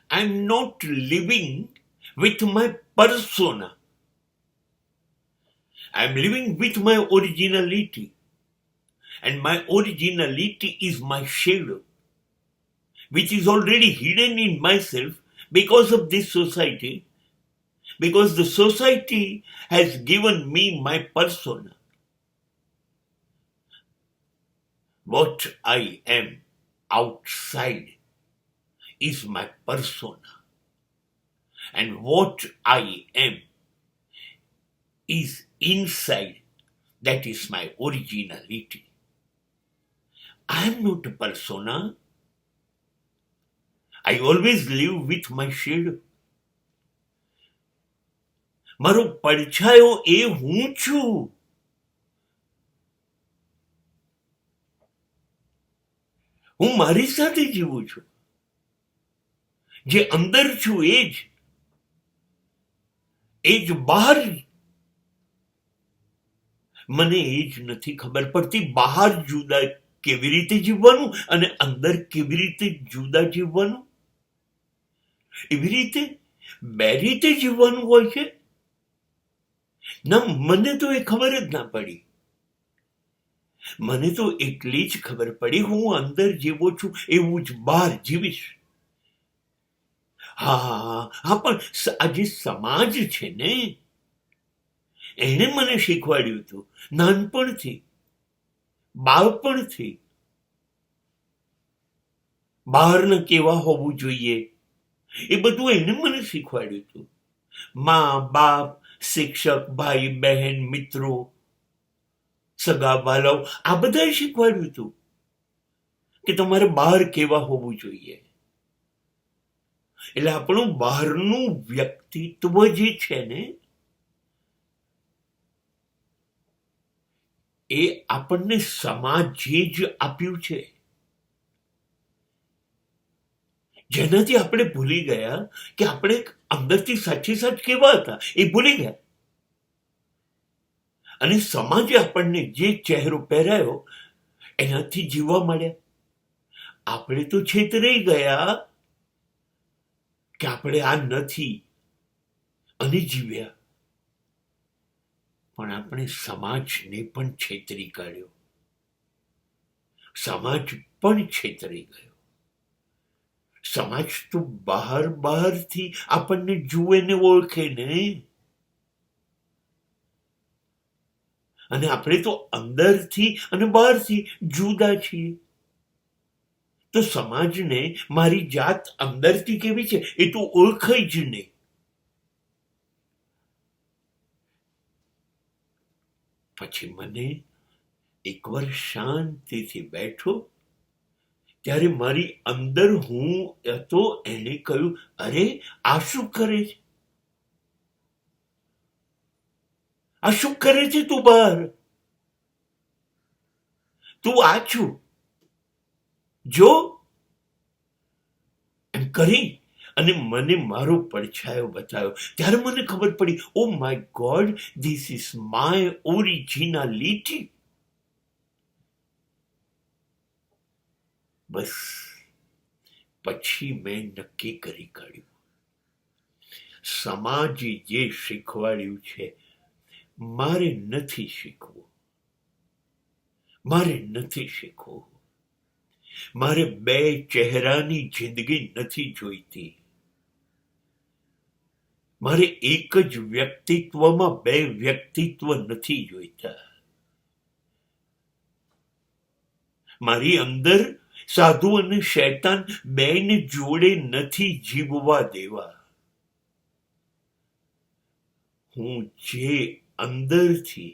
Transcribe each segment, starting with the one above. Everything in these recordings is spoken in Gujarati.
I'm not living with my persona. I'm living with my originality. And my originality is my shadow, which is already hidden in myself because of this society, because the society has given me my persona. What I am outside is my persona. And what I am is inside, that is my originality. I am not a persona. I always live with my shadow. મારો પડછાયો એ હું છું. હું મારી સાથે જીવું છું. જે અંદર છું એ જ બહાર. મને એ જ નથી ખબર પડતી બહાર જુદા કેવી રીતે જીવવાનું અને અંદર કેવી રીતે જુદા જીવવાનું. એવી રીતે બે રીતે જીવવાનું હોય છે ના, મને તો એ ખબર જ ના પડી. મને તો એટલી જ ખબર પડી હું અંદર જેવો છું એવું જ બહાર જીવીશ. હા, પણ આ જે સમાજ છે ને એણે મને શીખવાડ્યું હતું નાનપણથી, બાળપણથી. બહારના કેવા હોવું જોઈએ એ બધું એણે મને શીખવાડ્યું હતું. મા બાપ, શિક્ષક, ભાઈ બહેન, મિત્રો, સગા વાલાઓ, આ બધાએ શીખવાડ્યું હતું કે તમારે બહાર કેવા હોવું જોઈએ. એટલે આપણું બહારનું વ્યક્તિત્વ જે છે ને એ આપણને સમાજે જ આપ્યું છે, જેનાથી આપણે ભૂલી ગયા કે આપણે અંદરથી સાચે સાચ કેવા હતા એ ભૂલી ગયા. અને સમાજે આપણને જે ચહેરો પહેરાયો એનાથી જીવવા માંડ્યા. આપણે તો છેતરાઈ ગયા કે આપણે આ નથી અને જીવ્યા, પણ આપણે સમાજને પણ છેતરી કાઢ્યો. સમાજ પણ છેતરી ગયો. સમાજ તો બહારથી આપણને જુએ ને ઓળખે ને, અને આપણે તો અંદરથી અને બહારથી જુદા છીએ. તો સમાજને મારી જાત અંદરથી કેવી છે એ તો ઓળખાય જ નહીં. પછી મને એકવાર શાંતિથી બેઠો ત્યારે મારી અંદર હું હતો એને કહ્યું, અરે આ શું કરે છે, આ શું કરે છે તું બહાર? તું આ છું જો, એમ કરી અને મને મારો પડછાયો બતાવ્યો. ત્યારે મને ખબર પડી, oh my god, this is my originality. બસ પછી મેં નક્કી કરી કાઢ્યું, સમાજે જે શીખવાડ્યું છે મારે નથી શીખવું. મારે નથી શીખવું. મારે બે ચહેરાની જિંદગી નથી જોઈતી. મારે એક જ વ્યક્તિત્વમાં બે વ્યક્તિત્વ નથી જોઈતા. મારી અંદર સાધુ અને શૈતાન બેને જોડે નથી જીવવા દેવા. હું જે અંદરથી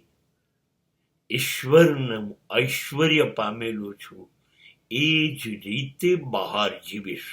ઈશ્વરનું ઐશ્વર્ય પામેલો છું એ જ રીતે બહાર જીવીશ.